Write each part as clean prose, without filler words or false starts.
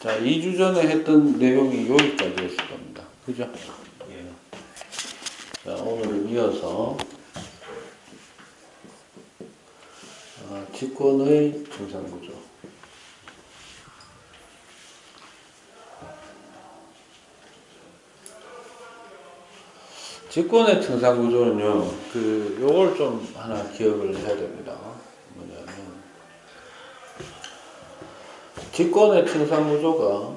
자, 2주 전에 했던 내용이 여기까지였을 겁니다. 그죠? 예. 자, 오늘을 이어서 직권의 증상구조. 직권의 증상구조는요, 요걸 좀 하나 기억을 해야 됩니다. 뭐냐면, 직권의 증상구조가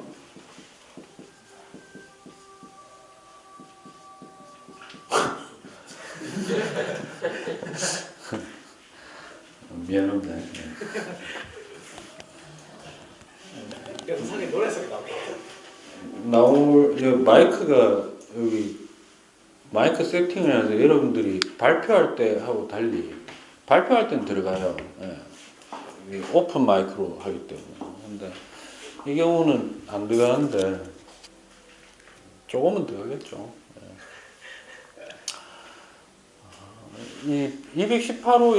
미안한데. 영상에 노래소리 마이크가 여기 마이크 세팅을 해서 여러분들이 발표할 때 하고 달리 발표할 때는 들어가요. 예. 오픈 마이크로 하기 때문에. 근데 이 경우는 안 들어가는데 조금은 들어가겠죠. 이 218호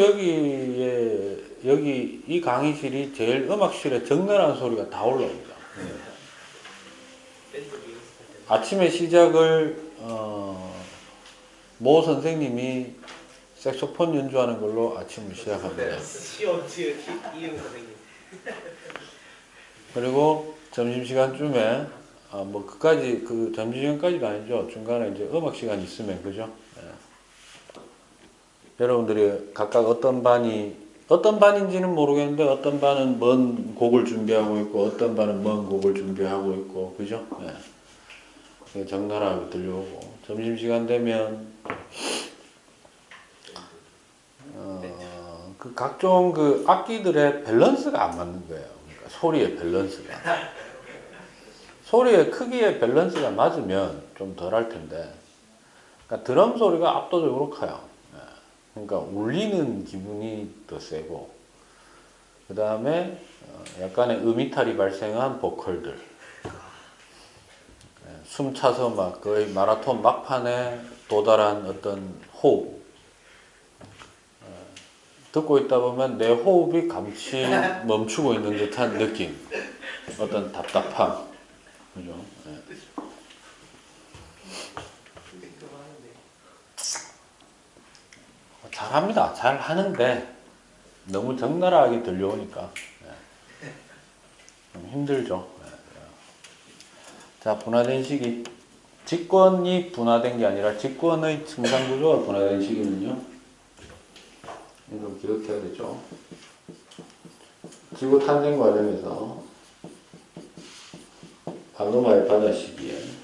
여기 이 강의실이 제일 음악실에 적나라한 소리가 다 올라옵니다. 아침에 시작을 모 선생님이 색소폰 연주하는 걸로 아침을 시작합니다. 그리고 점심시간쯤에 뭐 그까지 점심시간까지가 아니죠. 중간에 이제 음악 시간 있으면 그죠? 여러분들이 각각 어떤 반인지는 모르겠는데 어떤 반은 먼 곡을 준비하고 있고 어떤 반은 먼 곡을 준비하고 있고 그죠? 네. 적나라하게 들려오고 점심시간 되면 각종 악기들의 밸런스가 안 맞는 거예요. 그러니까 소리의 밸런스가 소리의 크기의 밸런스가 맞으면 좀 덜 할 텐데 그러니까 드럼 소리가 압도적으로 커요. 그러니까 울리는 기분이 더 세고 그 다음에 약간의 음이탈이 발생한 보컬들 숨 차서 막 거의 마라톤 막판에 도달한 어떤 호흡 듣고 있다 보면 내 호흡이 감치 멈추고 있는 듯한 느낌 어떤 답답함 그죠? 잘합니다. 잘 하는데 너무 적나라하게 들려오니까 좀 힘들죠. 자, 분화된 시기. 직권이 분화된 게 아니라 직권의 증상구조가 분화된 시기는요. 이걸 기억해야 되죠. 지구 탄생 과정에서 방노마의 바다 시기에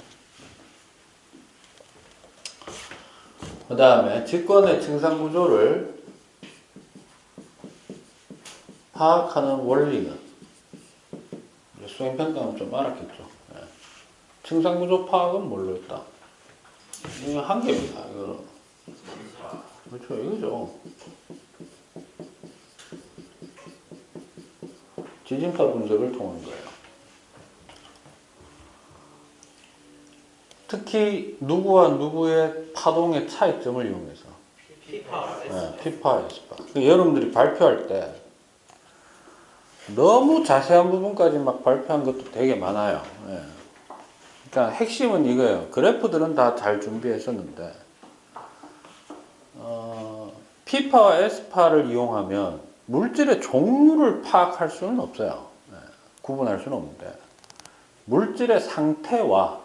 그 다음에 직권의 증상구조를 파악하는 원리는 수행평가는 좀 알았겠죠. 증상구조 파악은 뭘로 했다? 이거 한계입니다. 이거는. 그렇죠. 이거죠. 지진파 분석을 통한 거예요. 특히 누구와 누구의 파동의 차이점을 이용해서 P파, S파. 여러분들이 발표할 때 너무 자세한 부분까지 막 발표한 것도 되게 많아요. 그러니까 핵심은 이거예요. 그래프들은 다 잘 준비했었는데 P파와 S파를 이용하면 물질의 종류를 파악할 수는 없어요. 구분할 수는 없는데 물질의 상태와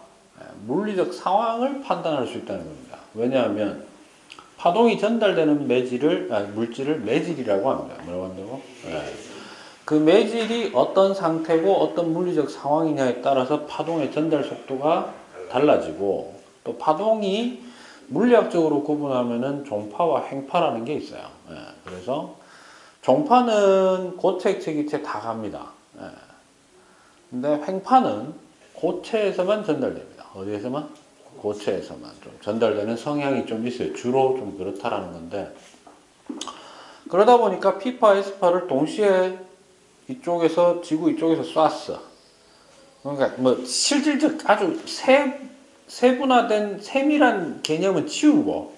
물리적 상황을 판단할 수 있다는 겁니다. 왜냐하면 파동이 전달되는 물질을 매질이라고 합니다. 뭐라고 한다고? 그 매질이 어떤 상태고 어떤 물리적 상황이냐에 따라서 파동의 전달 속도가 달라지고 또 파동이 물리학적으로 구분하면은 종파와 횡파라는 게 있어요. 그래서 종파는 고체, 체기체 다 갑니다. 근데 횡파는 고체에서만 전달됩니다. 어디에서만? 고체에서만 좀 전달되는 성향이 좀 있어요. 주로 좀 그렇다라는 건데 그러다 보니까 P파, S파를 동시에 이쪽에서 지구 이쪽에서 쐈어. 그러니까 뭐 실질적 아주 세분화된 세밀한 개념은 치우고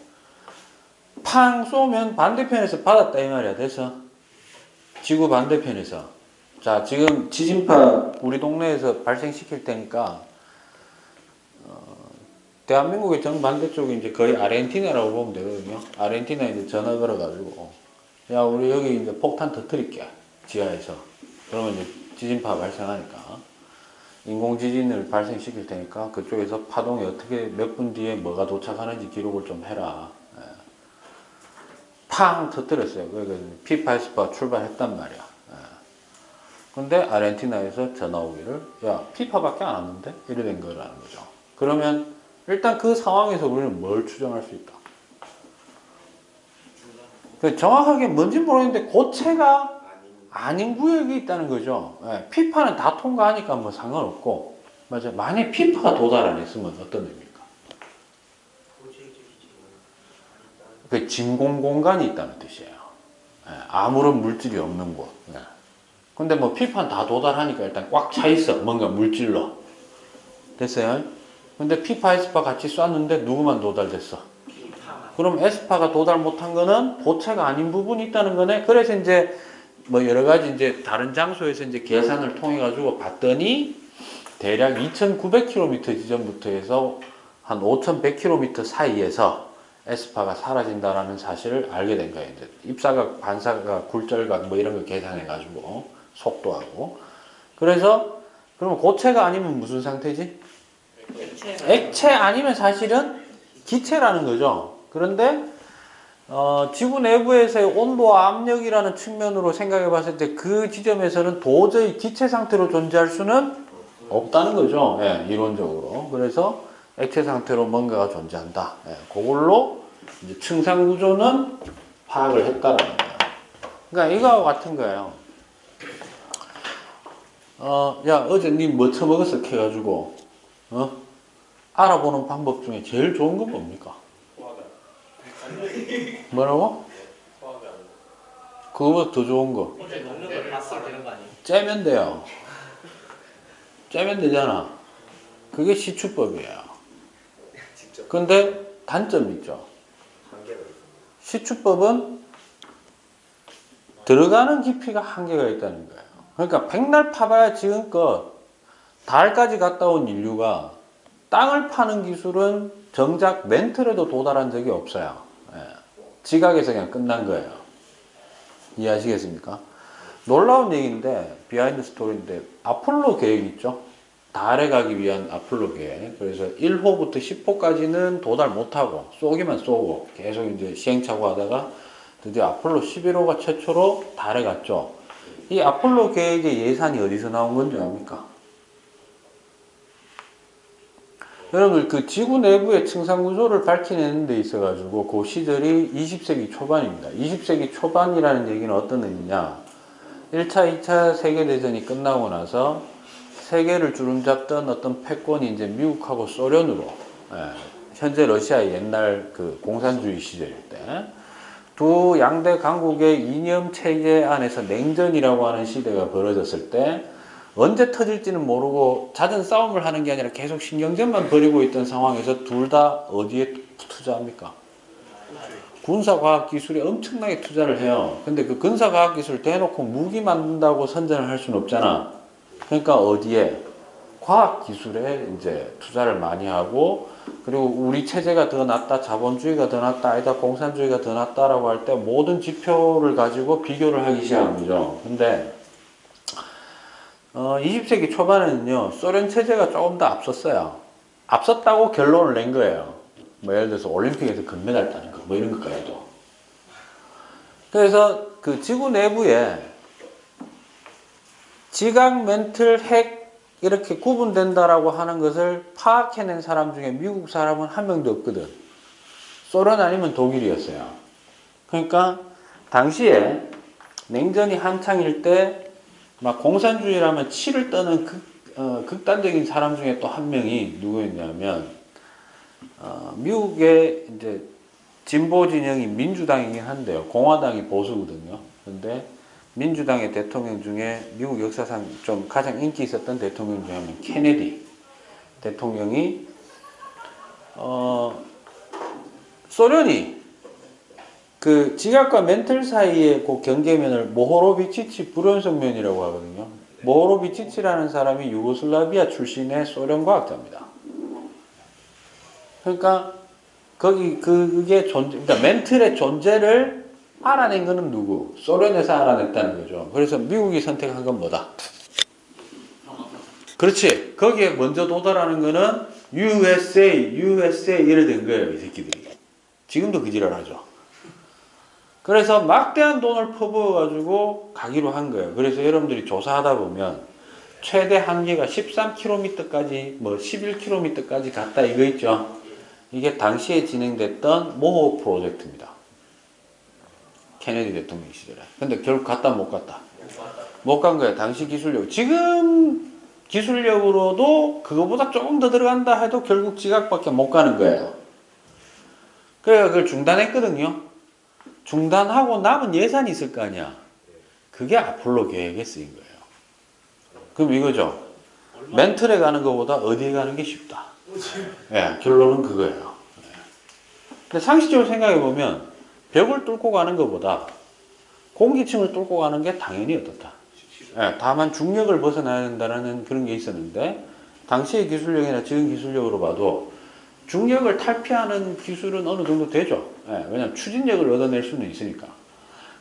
팡 쏘면 반대편에서 받았다 이 말이야. 돼서 지구 반대편에서 자, 지금 지진파 우리 동네에서 발생시킬 테니까 대한민국의 정반대쪽이 이제 거의 아르헨티나라고 보면 되거든요. 아르헨티나에 이제 전화 걸어가지고 야, 우리 여기 이제 폭탄 터뜨릴게 지하에서. 그러면 이제 지진파 발생하니까 인공지진을 발생시킬 테니까 그쪽에서 파동이 어떻게 몇 분 뒤에 뭐가 도착하는지 기록을 좀 해라. 예. 팡 터뜨렸어요. 그래서 P-80가 출발했단 말이야. 예. 근데 아르헨티나에서 전화 오기를 야, 피파밖에 안 왔는데? 이래 된 거라는 거죠. 그러면 일단 그 상황에서 우리는 뭘 추정할 수 있다? 정확하게 뭔지는 모르겠는데 고체가 아닌 구역이 있다는 거죠. 예, 피파는 다 통과하니까 뭐 상관없고, 맞아요. 만약 피파가 도달 안 했으면 어떤 의미입니까? 그 진공 공간이 있다는 뜻이에요. 예, 아무런 물질이 없는 곳. 예. 근데 뭐 피파는 다 도달하니까 일단 꽉 차 있어. 뭔가 물질로. 됐어요? 근데 피파, 에스파 같이 쐈는데 누구만 도달됐어? 그럼 에스파가 도달 못한 거는 고체가 아닌 부분이 있다는 거네. 그래서 이제 뭐 여러 가지 이제 다른 장소에서 이제 계산을 통해 가지고 봤더니 대략 2,900km 지점부터 해서 한 5,100km 사이에서 에스파가 사라진다라는 사실을 알게 된 거예요. 이제 입사각, 반사각, 굴절각 뭐 이런 거 계산해 가지고 속도하고. 그래서 그러면 고체가 아니면 무슨 상태지? 액체 아니면 사실은 기체라는 거죠. 그런데 지구 내부에서의 온도와 압력이라는 측면으로 생각해 봤을 때 그 지점에서는 도저히 기체 상태로 존재할 수는 없다는 거죠. 예, 이론적으로. 그래서 액체 상태로 뭔가가 존재한다. 예, 그걸로 이제 층상 구조는 파악을 했다라는 거예요. 그러니까 이거와 같은 거예요. 야, 어제 니 뭐 처먹었어? 해가지고, 알아보는 방법 중에 제일 좋은 건 뭡니까? 뭐라고? 그거보다 더 좋은 거. 어제 먹는 걸 봤어 되는 거 아니에요? 째면 돼요. 째면 되잖아. 그게 시추법이에요. 근데 단점이 있죠. 시추법은 들어가는 깊이가 한계가 있다는 거예요. 그러니까 백날 파봐야 지금껏 달까지 갔다 온 인류가 땅을 파는 기술은 정작 멘틀에도 도달한 적이 없어요. 예. 지각에서 그냥 끝난 거예요. 이해하시겠습니까? 놀라운 얘기인데, 비하인드 스토리인데, 아폴로 계획 있죠? 달에 가기 위한 아폴로 계획. 그래서 1호부터 10호까지는 도달 못하고, 쏘기만 쏘고, 계속 이제 시행착오 하다가, 드디어 아폴로 11호가 최초로 달에 갔죠. 이 아폴로 계획의 예산이 어디서 나온 건지 압니까? 여러분, 그 지구 내부의 층상 구조를 밝혀내는 데 있어가지고, 그 시절이 20세기 초반입니다. 20세기 초반이라는 얘기는 어떤 의미냐? 1차, 2차 세계대전이 끝나고 나서 세계를 주름잡던 어떤 패권이 이제 미국하고 소련으로, 현재 러시아의 옛날 그 공산주의 시절일 때, 두 양대 강국의 이념 체계 안에서 냉전이라고 하는 시대가 벌어졌을 때, 언제 터질지는 모르고 잦은 싸움을 하는 게 아니라 계속 신경전만 벌이고 있던 상황에서 둘 다 어디에 투자합니까? 군사과학기술에 엄청나게 투자를 해요. 근데 그 군사과학기술 대놓고 무기 만든다고 선전을 할 수는 없잖아. 그러니까 어디에? 과학기술에 이제 투자를 많이 하고, 그리고 우리 체제가 더 낫다, 자본주의가 더 낫다, 아니다, 공산주의가 더 낫다라고 할 때 모든 지표를 가지고 비교를 하기 시작한 거죠. 근데 20세기 초반에는요, 소련 체제가 조금 더 앞섰어요. 앞섰다고 결론을 낸 거예요. 뭐 예를 들어서 올림픽에서 금메달 따는 거, 뭐 이런 것까지도. 그래서 그 지구 내부에 지각, 멘틀, 핵 이렇게 구분된다라고 하는 것을 파악해낸 사람 중에 미국 사람은 한 명도 없거든. 소련 아니면 독일이었어요. 그러니까 당시에 냉전이 한창일 때 막 공산주의라면 치를 떠는 극단적인 사람 중에 또 한 명이 누구였냐면 미국의 이제 진보 진영이 민주당이긴 한데요. 공화당이 보수거든요. 근데 민주당의 대통령 중에 미국 역사상 좀 가장 인기 있었던 대통령 중에 한 명, 케네디 대통령이 소련이 그 지각과 멘틀 사이의 그 경계면을 모호로비치치 불연성면이라고 하거든요. 모호로비치치라는 사람이 유고슬라비아 출신의 소련 과학자입니다. 그러니까 거기 그게 그러니까 멘틀의 존재를 알아낸 거는 누구? 소련에서 알아냈다는 거죠. 그래서 미국이 선택한 건 뭐다? 그렇지. 거기에 먼저 도달하는 거는 USA 이래 된 거예요, 이 새끼들이. 지금도 그 지랄하죠. 그래서 막대한 돈을 퍼부어가지고 가기로 한 거예요. 그래서 여러분들이 조사하다 보면 최대 한계가 13km까지 뭐 11km까지 갔다 이거 있죠. 이게 당시에 진행됐던 모호 프로젝트입니다. 케네디 대통령 시절에. 근데 결국 갔다 못 갔다. 못 간 거예요. 당시 기술력. 지금 기술력으로도 그거보다 조금 더 들어간다 해도 결국 지각밖에 못 가는 거예요. 그래서 그걸 중단했거든요. 중단하고 남은 예산이 있을 거 아니야. 그게 아폴로 계획에 쓰인 거예요. 그럼 이거죠. 멘틀에 가는 것보다 어디에 가는 게 쉽다. 예, 결론은 그거예요. 근데 상식적으로 생각해 보면 벽을 뚫고 가는 것보다 공기층을 뚫고 가는 게 당연히 어떻다. 예, 다만 중력을 벗어나야 된다는 그런 게 있었는데 당시의 기술력이나 지금 기술력으로 봐도 중력을 탈피하는 기술은 어느 정도 되죠. 예, 왜냐하면 추진력을 얻어낼 수는 있으니까.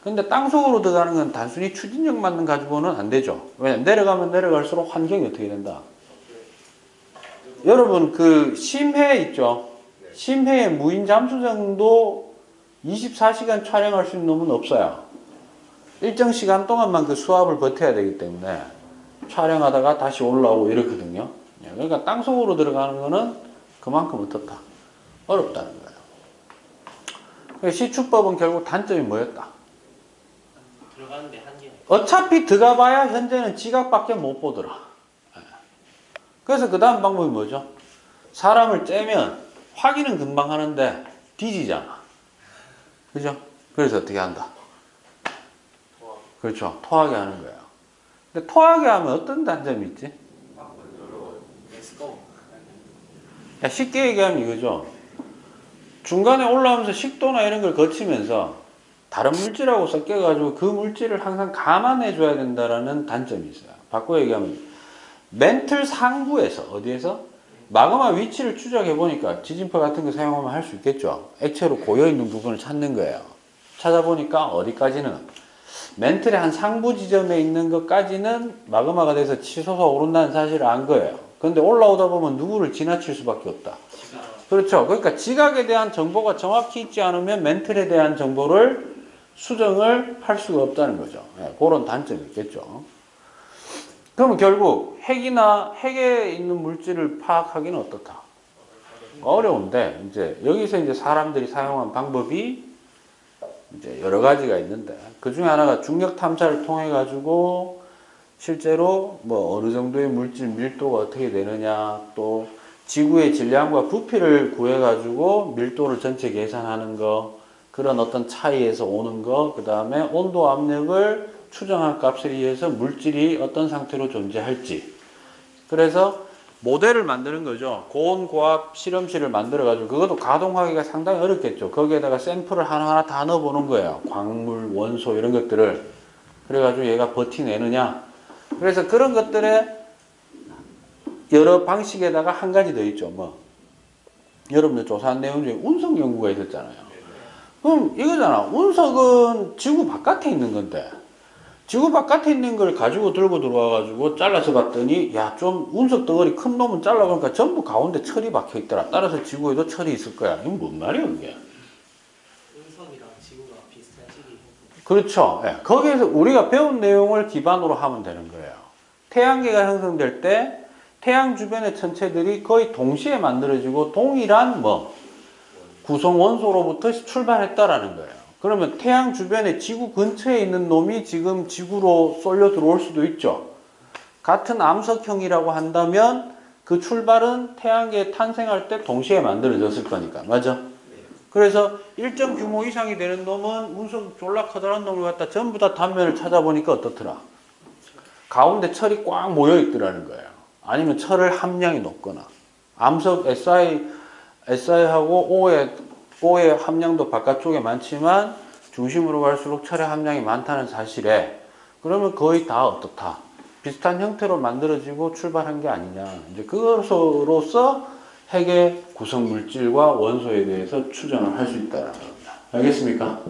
근데 땅속으로 들어가는 건 단순히 추진력만 가지고는 안 되죠. 왜냐하면 내려가면 내려갈수록 환경이 어떻게 된다. 여러분 그 심해 있죠. 심해의 무인 잠수정도 24시간 촬영할 수 있는 놈은 없어요. 일정 시간 동안만 그 수압을 버텨야 되기 때문에 촬영하다가 다시 올라오고 이렇거든요. 그러니까 땅속으로 들어가는 거는 그만큼 어떻다? 어렵다는 거예요. 시추법은 결국 단점이 뭐였다? 들어가는데 한계가 어차피 들어가봐야 현재는 지각밖에 못 보더라. 그래서 그 다음 방법이 뭐죠? 사람을 째면 확인은 금방 하는데 뒤지잖아. 그죠? 그래서 어떻게 한다? 그렇죠. 토하게 하는 거예요. 근데 토하게 하면 어떤 단점이 있지? 야, 쉽게 얘기하면 이거죠. 중간에 올라오면서 식도나 이런 걸 거치면서 다른 물질하고 섞여가지고 그 물질을 항상 감안해 줘야 된다라는 단점이 있어요. 바꿔 얘기하면 멘틀 상부에서 어디에서? 마그마 위치를 추적해 보니까 지진파 같은 거 사용하면 할 수 있겠죠. 액체로 고여 있는 부분을 찾는 거예요. 찾아보니까 어디까지는 멘틀의 한 상부 지점에 있는 것까지는 마그마가 돼서 치솟아 오른다는 사실을 안 거예요. 근데 올라오다 보면 누구를 지나칠 수밖에 없다. 그렇죠. 그러니까 지각에 대한 정보가 정확히 있지 않으면 멘틀에 대한 정보를 수정을 할 수가 없다는 거죠. 네, 그런 단점이 있겠죠. 그러면 결국 핵에 있는 물질을 파악하기는 어떻다? 어려운데 이제 여기서 이제 사람들이 사용한 방법이 이제 여러 가지가 있는데 그 중에 하나가 중력 탐사를 통해 가지고 실제로 뭐 어느 정도의 물질 밀도가 어떻게 되느냐, 또 지구의 질량과 부피를 구해 가지고 밀도를 전체 계산하는 거, 그런 어떤 차이에서 오는 거, 그 다음에 온도 압력을 추정한 값에 의해서 물질이 어떤 상태로 존재할지. 그래서 모델을 만드는 거죠. 고온고압 실험실을 만들어 가지고 그것도 가동하기가 상당히 어렵겠죠. 거기에다가 샘플을 하나하나 다 넣어보는 거예요. 광물, 원소 이런 것들을. 그래가지고 얘가 버티내느냐. 그래서 그런 것들에 여러 방식에다가 한 가지 더 있죠. 뭐 여러분들 조사한 내용 중에 운석 연구가 있었잖아요. 그럼 이거잖아. 운석은 지구 바깥에 있는 건데 지구 바깥에 있는 걸 가지고 들고 들어와가지고 잘라서 봤더니 야, 좀 운석 덩어리 큰 놈은 잘라보니까 전부 가운데 철이 박혀 있더라. 따라서 지구에도 철이 있을 거야. 이건 뭔 말이야 그게? 운석이랑 지구가 비슷한 시기. 그렇죠. 예. 거기에서 우리가 배운 내용을 기반으로 하면 되는 거예요. 태양계가 형성될 때 태양 주변의 천체들이 거의 동시에 만들어지고 동일한 뭐 구성 원소로부터 출발했다라는 거예요. 그러면 태양 주변에 지구 근처에 있는 놈이 지금 지구로 쏠려 들어올 수도 있죠. 같은 암석형이라고 한다면 그 출발은 태양계에 탄생할 때 동시에 만들어졌을 거니까. 맞아? 그래서 일정 규모 이상이 되는 놈은 운석 졸라 커다란 놈을 갖다 전부 다 단면을 찾아보니까 어떻더라? 가운데 철이 꽉 모여 있더라는 거예요. 아니면 철을 함량이 높거나. 암석 Si하고 O의 함량도 바깥쪽에 많지만 중심으로 갈수록 철의 함량이 많다는 사실에 그러면 거의 다 어떻다? 비슷한 형태로 만들어지고 출발한 게 아니냐. 이제 그것으로서 핵의 구성 물질과 원소에 대해서 추정을 할 수 있다는 겁니다. 알겠습니까?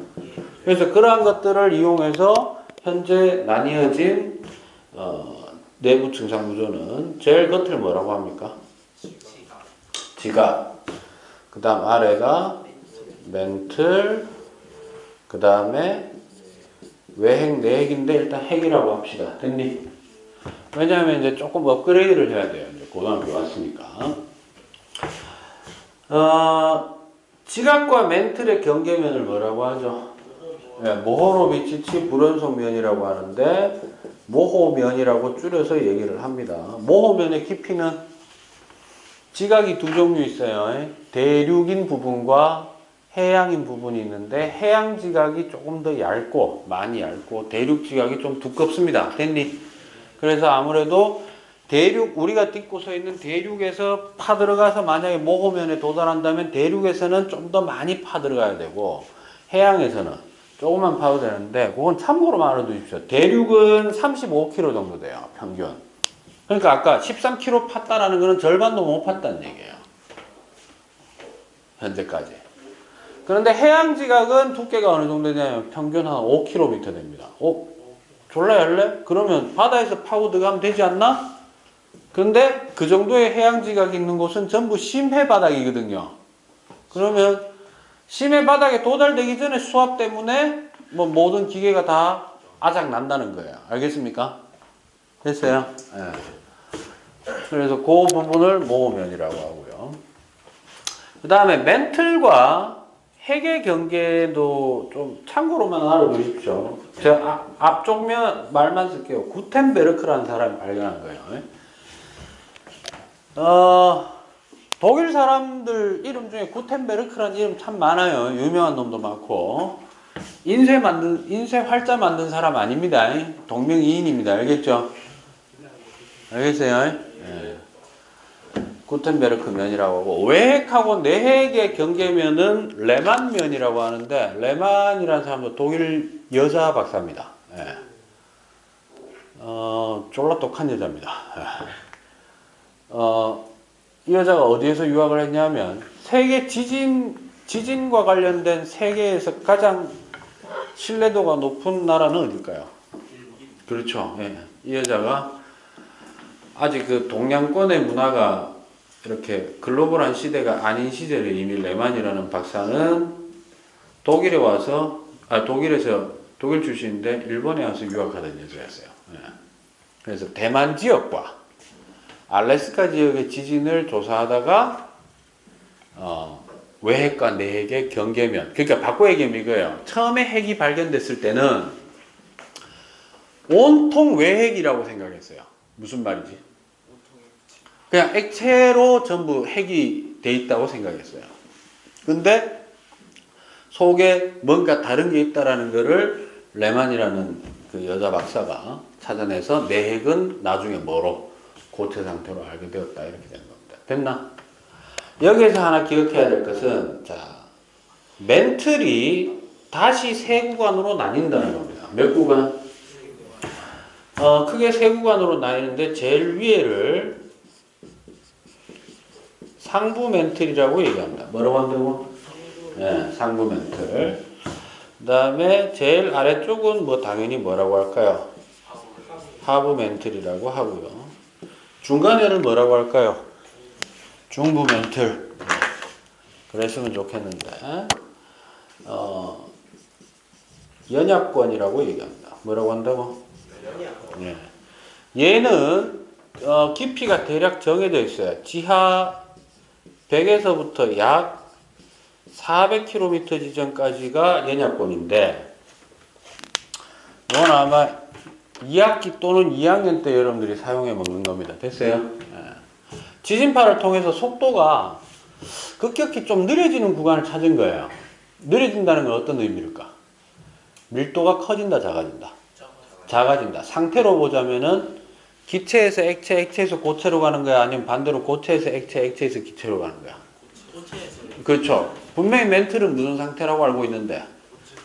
그래서 그러한 것들을 이용해서 현재 나뉘어진 내부 증상 구조는 제일 겉을 뭐라고 합니까? 지각. 그 다음 아래가 멘틀. 그 다음에 외핵, 내핵인데 일단 핵이라고 합시다. 됐니? 왜냐하면 이제 조금 업그레이드를 해야 돼요. 이제 고등학교 왔으니까. 지각과 멘틀의 경계면을 뭐라고 하죠? 네, 모호로비치치 불연속면이라고 하는데 모호면이라고 줄여서 얘기를 합니다. 모호면의 깊이는 지각이 두 종류 있어요. 대륙인 부분과 해양인 부분이 있는데 해양 지각이 조금 더 얇고 많이 얇고 대륙 지각이 좀 두껍습니다. 됐니? 그래서 아무래도 대륙 우리가 딛고 서 있는 대륙에서 파 들어가서 만약에 모호면에 도달한다면 대륙에서는 좀 더 많이 파 들어가야 되고 해양에서는 조금만 파도 되는데 그건 참고로 알아두십시오. 대륙은 35km 정도 돼요. 평균. 그러니까 아까 13km 팠다라는 거는 절반도 못 팠다는 얘기예요. 현재까지. 그런데 해양 지각은 두께가 어느 정도 되냐면 평균 한 5km 됩니다. 졸라 얇래? 그러면 바다에서 파고 들어가면 되지 않나? 그런데 그 정도의 해양 지각이 있는 곳은 전부 심해 바닥이거든요. 그러면 심해 바닥에 도달되기 전에 수압 때문에 뭐 모든 기계가 다 아작 난다는 거예요. 알겠습니까? 됐어요? 네. 그래서 그 부분을 모호면이라고 하고요. 그 다음에 멘틀과 핵의 경계도 좀 참고로만 알아두십시오. 제가 앞쪽 말만 쓸게요. 구텐베르크라는 사람이 발견한 거예요. 독일 사람들 이름 중에 구텐베르크라는 이름 참 많아요. 유명한 놈도 많고. 인쇄 활자 만든 사람 아닙니다. 동명이인입니다. 알겠죠? 알겠어요? 네. 구텐베르크 면이라고 하고 외핵하고 내핵의 경계면은 레만 면이라고 하는데 레만이라는 사람도 독일 여자 박사입니다. 네. 졸라 똑한 여자입니다. 이 여자가 어디에서 유학을 했냐면 세계 지진과 관련된 세계에서 가장 신뢰도가 높은 나라는 어딜까요? 그렇죠. 예. 이 여자가 아직 그 동양권의 문화가 이렇게 글로벌한 시대가 아닌 시절에 이미 레만이라는 박사는 독일에서 독일 출신인데 일본에 와서 유학하던 여자였어요. 예. 그래서 대만 지역과 알래스카 지역의 지진을 조사하다가 외핵과 내핵의 경계면, 그러니까 바꿔 얘기하면 이거예요. 처음에 핵이 발견됐을 때는 온통 외핵이라고 생각했어요. 무슨 말이지? 그냥 액체로 전부 핵이 돼 있다고 생각했어요. 근데 속에 뭔가 다른 게 있다라는 거를 레만이라는 그 여자 박사가 찾아내서 내핵은 나중에 뭐로 고체 상태로 알게 되었다 이렇게 된 겁니다. 됐나? 여기에서 하나 기억해야 될 것은 자 멘틀이 다시 세 구간으로 나뉜다는 겁니다. 몇 구간? 크게 세 구간으로 나뉘는데 제일 위에를 상부 멘틀이라고 얘기합니다. 뭐라고 한다고? 네, 상부 멘틀. 그 다음에 제일 아래쪽은 뭐 당연히 뭐라고 할까요? 하부 멘틀이라고 하고요. 중간에를 뭐라고 할까요? 중부 멘틀. 그랬으면 좋겠는데 연약권이라고 얘기합니다. 뭐라고 한다고? 네. 얘는 깊이가 대략 정해져 있어요. 지하 100에서부터 약 400km 지점까지가 연약권인데 이건 아마 2학기 또는 2학년 때 여러분들이 사용해 먹는 겁니다. 됐어요? 네. 지진파를 통해서 속도가 급격히 좀 느려지는 구간을 찾은 거예요. 느려진다는 건 어떤 의미일까? 밀도가 커진다, 작아진다? 작아진다. 상태로 보자면은 기체에서 액체, 액체에서 고체로 가는 거야? 아니면 반대로 고체에서 액체, 액체에서 기체로 가는 거야? 그렇죠. 분명히 멘틀은 무슨 상태라고 알고 있는데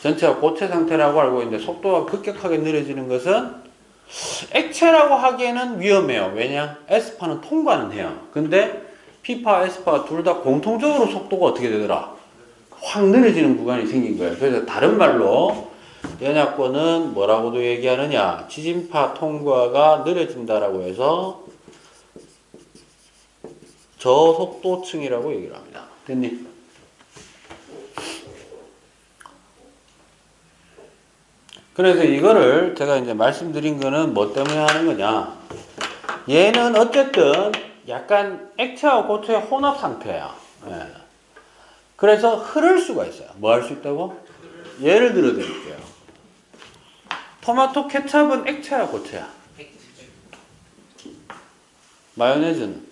전체가 고체 상태라고 알고 있는데 속도가 급격하게 느려지는 것은 액체라고 하기에는 위험해요. 왜냐? S파는 통과는 해요. 근데 P파, S파가 둘 다 공통적으로 속도가 어떻게 되더라? 확 느려지는 구간이 생긴 거예요. 그래서 다른 말로 연약권은 뭐라고도 얘기하느냐? 지진파 통과가 느려진다라고 해서 저속도층이라고 얘기를 합니다. 됐니? 그래서 이거를 제가 이제 말씀드린 거는 뭐 때문에 하는 거냐? 얘는 어쨌든 약간 액체와 고체의 혼합 상태야. 예. 그래서 흐를 수가 있어요. 뭐 할 수 있다고? 예를 들어 드릴게요. 토마토 케첩은 액체야, 고체야? 마요네즈는?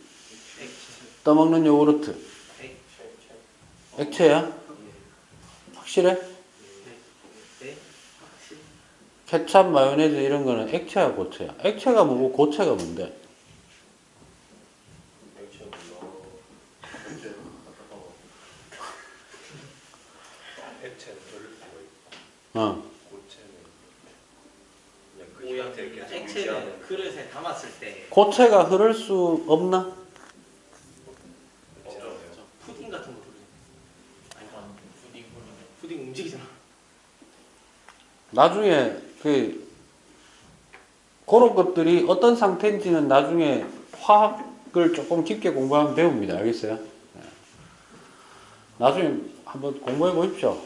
떠먹는 요구르트? 액체야? 확실해? 케첩, 마요네즈 이런 거는 액체야, 고체야? 액체가 뭐고 고체가 뭔데? 어. 액체를 그릇에 담았을 때 고체가 흐를 수 없나? 푸딩 같은 거 푸딩 움직이잖아. 나중에 그런 것들이 어떤 상태인지는 나중에 화학을 조금 깊게 공부하면 배웁니다. 알겠어요? 나중에 한번 공부해 보십시오.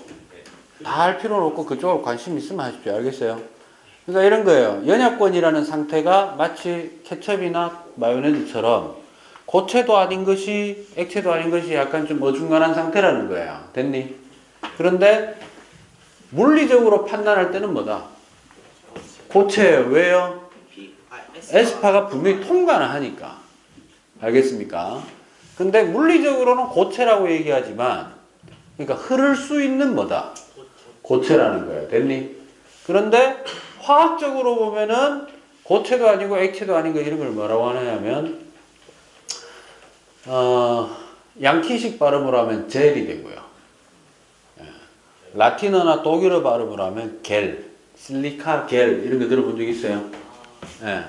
다 할 필요는 없고 그쪽으로 관심 있으면 하십시오. 알겠어요? 그러니까 이런 거예요. 연약권이라는 상태가 마치 케첩이나 마요네즈처럼 고체도 아닌 것이 액체도 아닌 것이 약간 좀 어중간한 상태라는 거예요. 됐니? 그런데 물리적으로 판단할 때는 뭐다? 고체예요. 왜요? S파가 분명히 통과는 하니까. 알겠습니까? 근데 물리적으로는 고체라고 얘기하지만 그러니까 흐를 수 있는 뭐다? 고체라는 거예요. 됐니? 그런데 화학적으로 보면은 고체도 아니고 액체도 아닌 거 이런 걸 뭐라고 하냐면 양키식 발음으로 하면 젤이 되고요. 라틴어나 독일어 발음으로 하면 겔, 실리카 겔 이런 거 들어본 적 있어요? 예.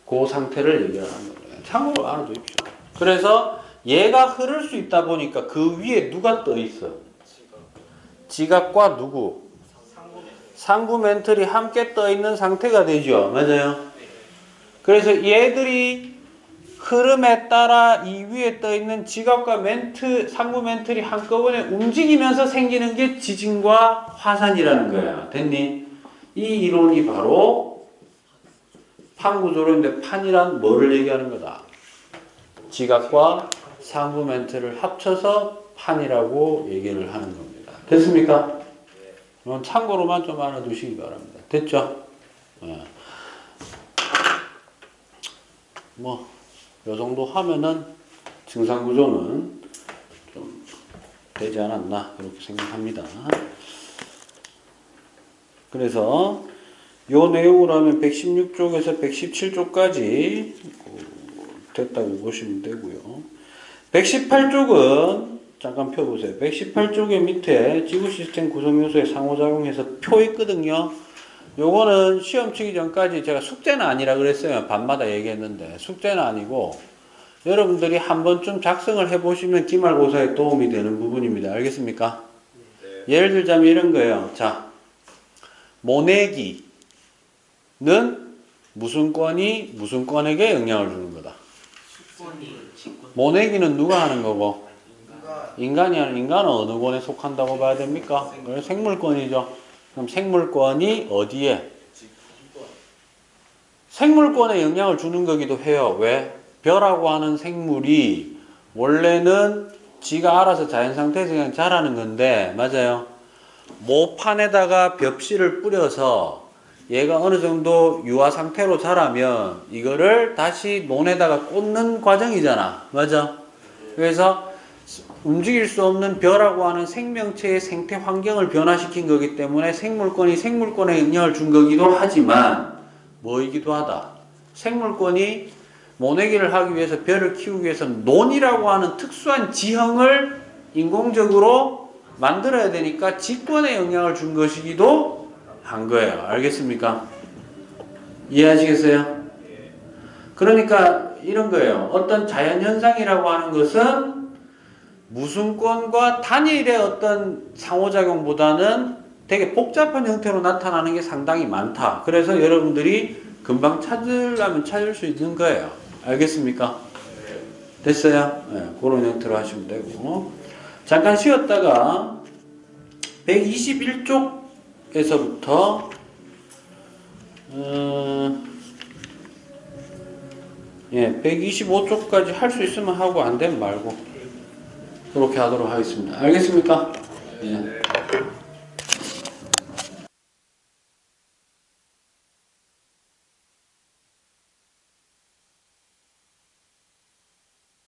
그 상태를 얘기하는 거예요. 참고로 알아두십시오. 그래서 얘가 흐를 수 있다 보니까 그 위에 누가 떠 있어? 지각과 누구? 상부 멘틀이 함께 떠 있는 상태가 되죠. 맞아요? 그래서 얘들이 흐름에 따라 이 위에 떠 있는 지각과 상부 멘틀이 한꺼번에 움직이면서 생기는 게 지진과 화산이라는 거야. 됐니? 이 이론이 바로 판구조로인데 판이란 뭐를 얘기하는 거다? 지각과 상부 멘틀을 합쳐서 판이라고 얘기를 하는 겁니다. 됐습니까? 참고로만 좀 알아두시기 바랍니다. 됐죠? 뭐, 요 정도 하면은 증상구조는 좀 되지 않았나, 이렇게 생각합니다. 그래서 요 내용으로 하면 116쪽에서 117쪽까지 됐다고 보시면 되고요. 118쪽은 잠깐 펴보세요. 118쪽의 밑에 지구 시스템 구성 요소의 상호작용해서 표 있거든요. 요거는 시험 치기 전까지 제가 숙제는 아니라 그랬어요. 밤마다 얘기했는데 숙제는 아니고 여러분들이 한 번쯤 작성을 해보시면 기말고사에 도움이 되는 부분입니다. 알겠습니까? 네. 예를 들자면 이런 거예요. 자, 모내기는 무슨 권이 무슨 권에게 영향을 주는 거다. 모내기는 누가 하는 거고? 인간이 하는, 인간은 어느 권에 속한다고 봐야 됩니까? 생물권이죠. 그럼 생물권이 어디에? 생물권에 영향을 주는 거기도 해요. 왜? 벼라고 하는 생물이 원래는 지가 알아서 자연 상태에서 그냥 자라는 건데, 맞아요? 모판에다가 벽실을 뿌려서 얘가 어느 정도 유아 상태로 자라면 이거를 다시 논에다가 꽂는 과정이잖아. 맞아? 그래서 움직일 수 없는 벼라고 하는 생명체의 생태 환경을 변화시킨 거기 때문에 생물권이 생물권에 영향을 준 거기도 하지만 뭐이기도 하다. 생물권이 모내기를 하기 위해서 벼를 키우기 위해서 논이라고 하는 특수한 지형을 인공적으로 만들어야 되니까 직권에 영향을 준 것이기도 한 거예요. 알겠습니까? 이해하시겠어요? 그러니까 이런 거예요. 어떤 자연현상이라고 하는 것은 무슨권과 단일의 어떤 상호작용보다는 되게 복잡한 형태로 나타나는 게 상당히 많다. 그래서 여러분들이 금방 찾으려면 찾을 수 있는 거예요. 알겠습니까? 됐어요? 네, 그런 형태로 하시면 되고. 잠깐 쉬었다가 121쪽에서부터 125쪽까지 할 수 있으면 하고 안 되면 말고 그렇게 하도록 하겠습니다. 알겠습니까? 예.